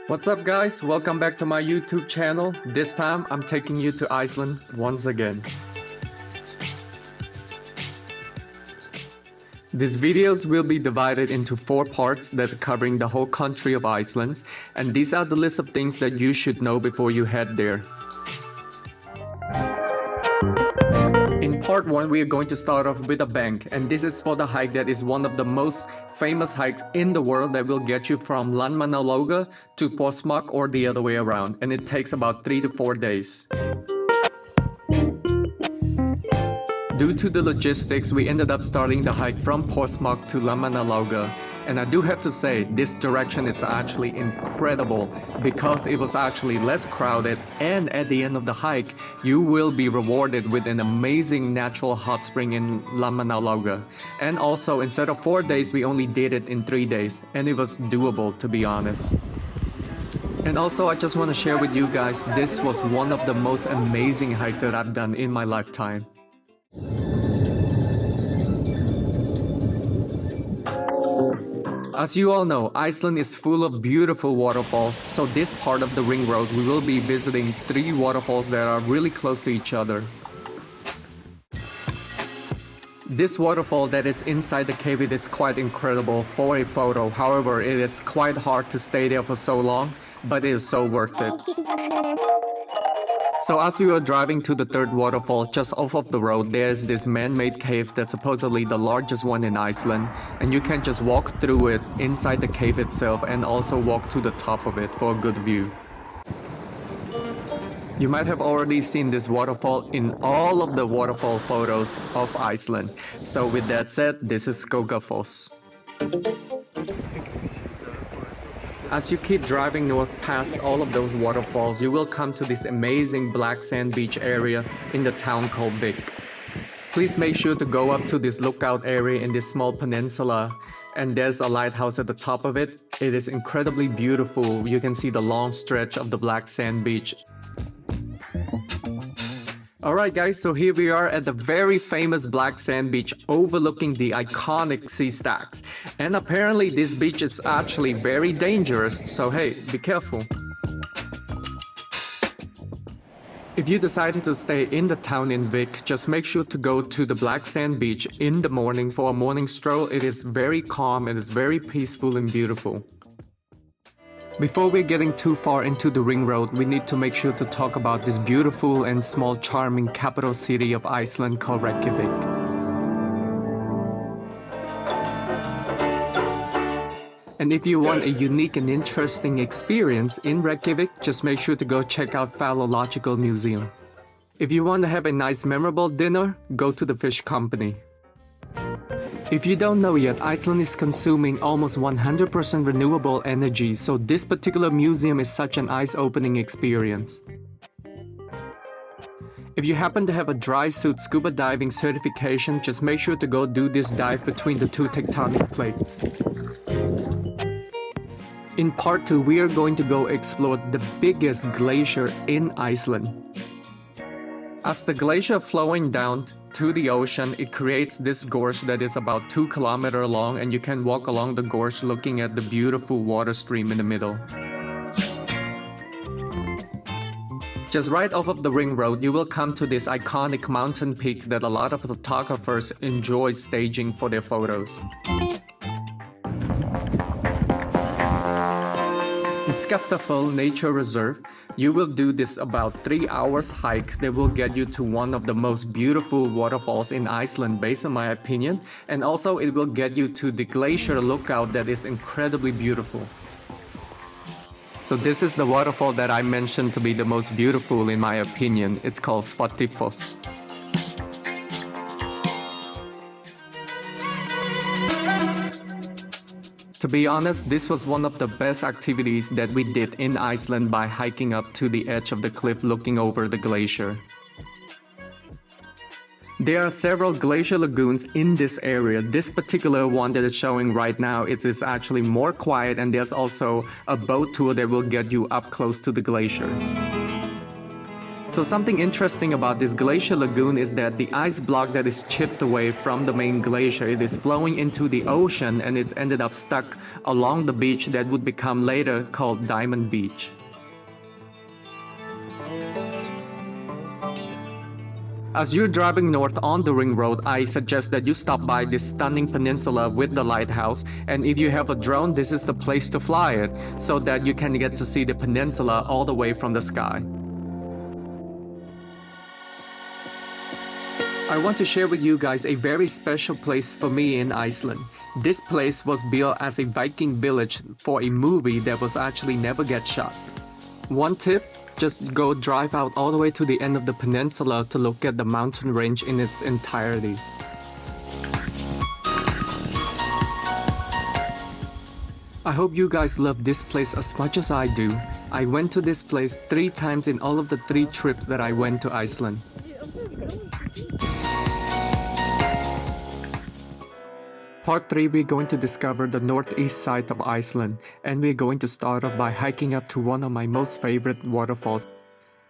What's up guys, welcome back to my YouTube channel. This time I'm taking you to Iceland once again. These videos will be divided into 4 parts that are covering the whole country of Iceland, and these are the list of things that you should know before you head there. In part 1 we are going to start off with a bank, and this is for the hike that is one of the most famous hikes in the world that will get you from Landmannalaugar to Fossmark or the other way around, and it takes about 3 to 4 days. Due to the logistics, we ended up starting the hike from Fossmark to Landmannalaugar, and I do have to say this direction is actually incredible because it was actually less crowded, and at the end of the hike you will be rewarded with an amazing natural hot spring in Landmannalaugar. And also, instead of 4 days, we only did it in 3 days, and it was doable, to be honest. And also, I just want to share with you guys, this was one of the most amazing hikes that I've done in my lifetime. As you all know, Iceland is full of beautiful waterfalls, so this part of the ring road we will be visiting 3 waterfalls that are really close to each other. This waterfall that is inside the cave, it is quite incredible for a photo. However, it is quite hard to stay there for so long, but it is so worth it. So as we were driving to the 3rd waterfall just off of the road, there's this man-made cave that's supposedly the largest one in Iceland, and you can just walk through it inside the cave itself and also walk to the top of it for a good view. You might have already seen this waterfall in all of the waterfall photos of Iceland. So with that said, this is Skógafoss. As you keep driving north past all of those waterfalls, you will come to this amazing black sand beach area in the town called Vik. Please make sure to go up to this lookout area in this small peninsula, and there's a lighthouse at the top of it. It is incredibly beautiful. You can see the long stretch of the black sand beach. Alright guys, so here we are at the very famous black sand beach overlooking the iconic sea stacks. And apparently this beach is actually very dangerous, so hey, be careful. If you decided to stay in the town in Vik, just make sure to go to the black sand beach in the morning for a morning stroll. It is very calm, it is very peaceful and beautiful. Before we're getting too far into the ring road, we need to make sure to talk about this beautiful and small charming capital city of Iceland called Reykjavík. And if you want a unique and interesting experience in Reykjavík, just make sure to go check out Phallological Museum. If you want to have a nice memorable dinner, go to the Fish Company. If you don't know yet, Iceland is consuming almost 100% renewable energy, so this particular museum is such an eye-opening experience. If you happen to have a dry suit scuba diving certification, just make sure to go do this dive between the 2 tectonic plates. In part 2, we are going to go explore the biggest glacier in Iceland. As the glacier flowing down to the ocean, it creates this gorge that is about 2 kilometers long, and you can walk along the gorge looking at the beautiful water stream in the middle. Just right off of the ring road, you will come to this iconic mountain peak that a lot of photographers enjoy staging for their photos. In Skaftafell Nature Reserve, you will do this about 3 hours hike that will get you to one of the most beautiful waterfalls in Iceland, based on my opinion, and also it will get you to the glacier lookout that is incredibly beautiful. So this is the waterfall that I mentioned to be the most beautiful in my opinion. It's called Svartifoss. To be honest, this was one of the best activities that we did in Iceland by hiking up to the edge of the cliff looking over the glacier. There are several glacier lagoons in this area. This particular one that is showing right now, it is actually more quiet, and there's also a boat tour that will get you up close to the glacier. So So something interesting about this glacier lagoon is that the ice block that is chipped away from the main glacier, it is flowing into the ocean and it's ended up stuck along the beach that would become later called Diamond Beach. As you're driving north on the ring road, I suggest that you stop by this stunning peninsula with the lighthouse, and if you have a drone, this is the place to fly it, so that you can get to see the peninsula all the way from the sky. I want to share with you guys a very special place for me in Iceland. This place was built as a Viking village for a movie that was actually never get shot. One tip, just go drive out all the way to the end of the peninsula to look at the mountain range in its entirety. I hope you guys love this place as much as I do. I went to this place 3 times in all of the 3 trips that I went to Iceland. Part 3, we're going to discover the northeast side of Iceland, and we're going to start off by hiking up to one of my most favorite waterfalls.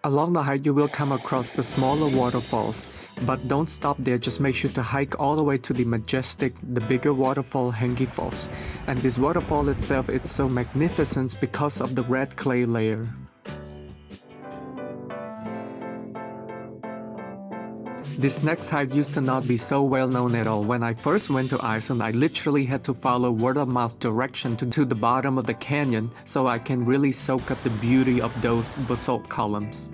Along the hike, you will come across the smaller waterfalls, but don't stop there, just make sure to hike all the way to the majestic, the bigger waterfall Hundafoss. And this waterfall itself, it's so magnificent because of the red clay layer. This next hike used to not be so well known at all. When I first went to Iceland, I literally had to follow word-of-mouth direction to the bottom of the canyon so I can really soak up the beauty of those basalt columns.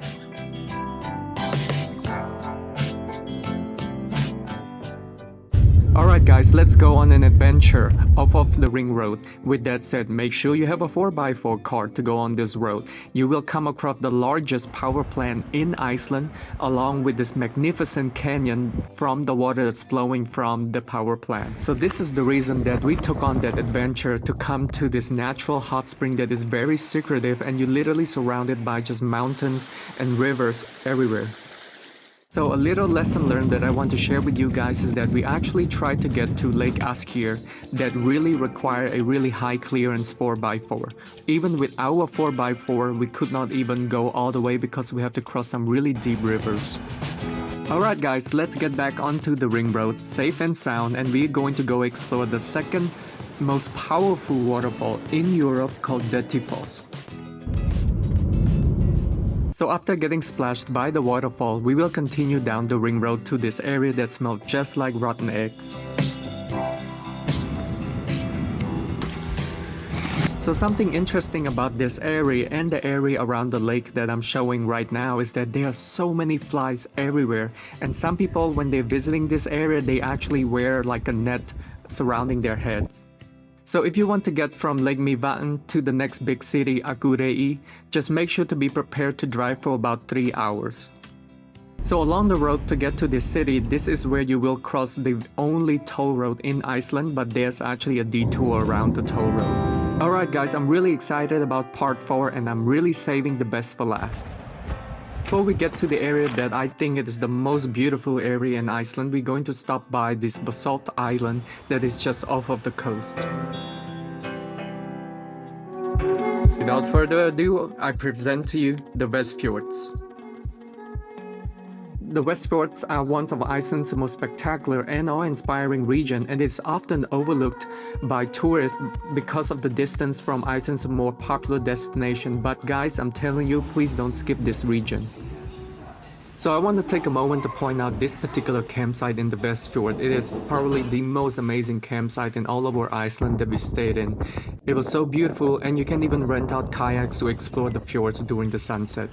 Alright guys, let's go on an adventure off of the ring road. With that said, make sure you have a 4x4 car to go on this road. You will come across the largest power plant in Iceland, along with this magnificent canyon from the water that's flowing from the power plant. So this is the reason that we took on that adventure, to come to this natural hot spring that is very secretive, and you're literally surrounded by just mountains and rivers everywhere. So a little lesson learned that I want to share with you guys is that we actually tried to get to Lake Askir that really require a really high clearance 4x4. Even with our 4x4, we could not even go all the way because we have to cross some really deep rivers. Alright guys, let's get back onto the ring road, safe and sound, and we're going to go explore the second most powerful waterfall in Europe called Dyrhólaey. So after getting splashed by the waterfall, we will continue down the ring road to this area that smells just like rotten eggs. So something interesting about this area and the area around the lake that I'm showing right now is that there are so many flies everywhere, and some people, when they're visiting this area, they actually wear like a net surrounding their heads. So if you want to get from Lake Mývatn to the next big city, Akureyri, just make sure to be prepared to drive for about 3 hours. So along the road to get to this city, this is where you will cross the only toll road in Iceland, but there's actually a detour around the toll road. Alright guys, I'm really excited about part 4, and I'm really saving the best for last. Before we get to the area that I think it is the most beautiful area in Iceland, we're going to stop by this basalt island that is just off of the coast. Without further ado, I present to you the Vestfjords. The Vestfjords are one of Iceland's most spectacular and awe-inspiring region, and it's often overlooked by tourists because of the distance from Iceland's more popular destination. But guys, I'm telling you, please don't skip this region. So I want to take a moment to point out this particular campsite in the Vestfjord. It is probably the most amazing campsite in all over Iceland that we stayed in. It was so beautiful, and you can even rent out kayaks to explore the fjords during the sunset.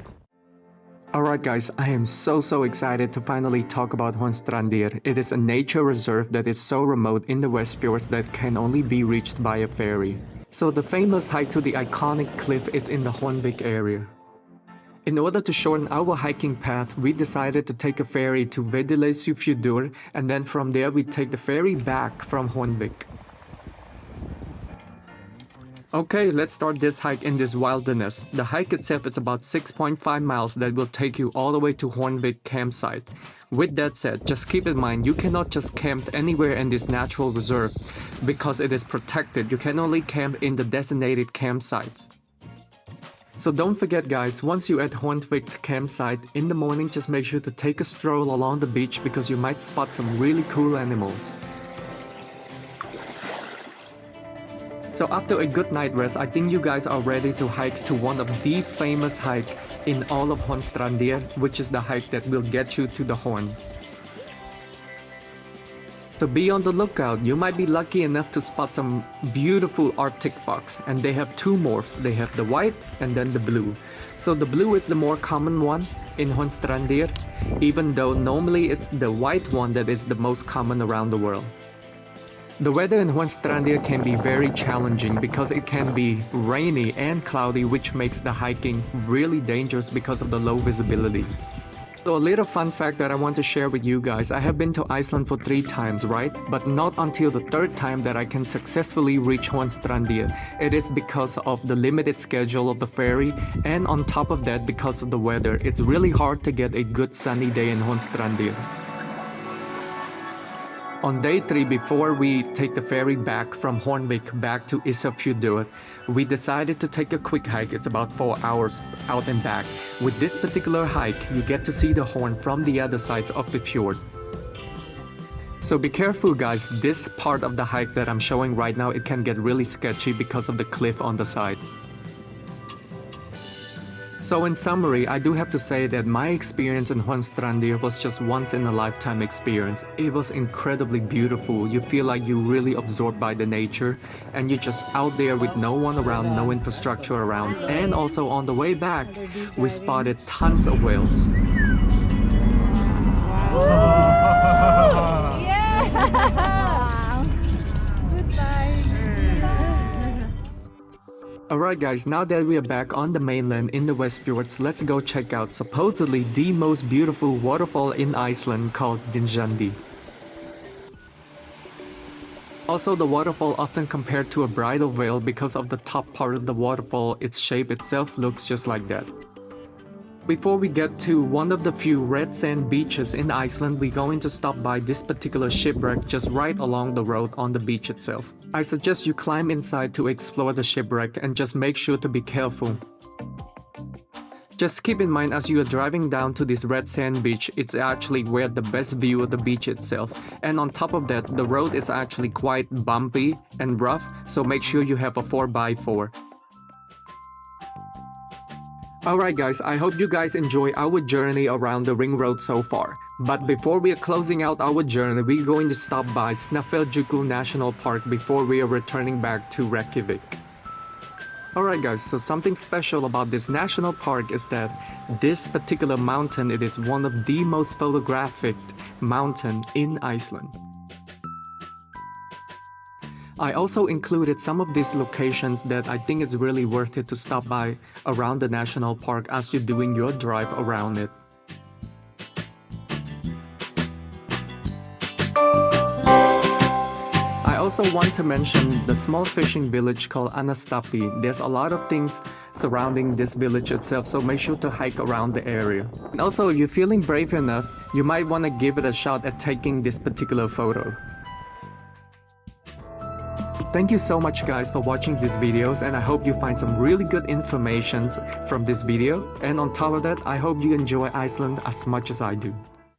Alright guys, I am so excited to finally talk about Hornstrandir. It is a nature reserve that is so remote in the Vestfjords that can only be reached by a ferry. So the famous hike to the iconic cliff is in the Hornvik area. In order to shorten our hiking path, we decided to take a ferry to Veiðileysuhfjörður, and then from there we take the ferry back from Hornvik. Okay, let's start this hike in this wilderness. The hike itself is about 6.5 miles that will take you all the way to Hornvik campsite. With that said, just keep in mind you cannot just camp anywhere in this natural reserve because it is protected. You can only camp in the designated campsites. So don't forget guys, once you're at Hornvik campsite, in the morning just make sure to take a stroll along the beach because you might spot some really cool animals. So after a good night rest, I think you guys are ready to hike to one of the famous hike in all of Hornstrandir, which is the hike that will get you to the Horn. So be on the lookout, you might be lucky enough to spot some beautiful Arctic fox, and they have two morphs, they have the white and then the blue. So the blue is the more common one in Hornstrandir, even though normally it's the white one that is the most common around the world. The weather in Hornstrandir can be very challenging because it can be rainy and cloudy, which makes the hiking really dangerous because of the low visibility. So a little fun fact that I want to share with you guys, I have been to Iceland for 3 times, right? But not until the 3rd time that I can successfully reach Hornstrandir. It is because of the limited schedule of the ferry, and on top of that because of the weather. It's really hard to get a good sunny day in Hornstrandir. On day 3, before we take the ferry back from Hornvik back to Ísafjörður, we decided to take a quick hike. It's about 4 hours out and back. With this particular hike, you get to see the Horn from the other side of the fjord. So be careful guys, this part of the hike that I'm showing right now, it can get really sketchy because of the cliff on the side. So in summary, I do have to say that my experience in Hornstrandir was just once in a lifetime experience. It was incredibly beautiful. You feel like you're really absorbed by the nature, and you're just out there with no one around, no infrastructure around. And also on the way back, we spotted tons of whales. Alright guys, now that we are back on the mainland in the West Fjords, let's go check out supposedly the most beautiful waterfall in Iceland called Dynjandi. Also, the waterfall often compared to a bridal veil because of the top part of the waterfall, its shape itself looks just like that. Before we get to one of the few red sand beaches in Iceland, we're going to stop by this particular shipwreck just right along the road on the beach itself. I suggest you climb inside to explore the shipwreck and just make sure to be careful. Just keep in mind as you are driving down to this red sand beach, it's actually where the best view of the beach itself. And on top of that, the road is actually quite bumpy and rough, so make sure you have a 4x4. Alright guys, I hope you guys enjoy our journey around the ring road so far. But before we are closing out our journey, we're going to stop by Snaefellsjökull National Park before we are returning back to Reykjavík. Alright guys, so something special about this national park is that this particular mountain, it is one of the most photographed mountain in Iceland. I also included some of these locations that I think is really worth it to stop by around the national park as you're doing your drive around it. I also want to mention the small fishing village called Anastapi. There's a lot of things surrounding this village itself, so make sure to hike around the area. And also, if you're feeling brave enough, you might want to give it a shot at taking this particular photo. Thank you so much guys for watching these videos, and I hope you find some really good information from this video. And on top of that, I hope you enjoy Iceland as much as I do.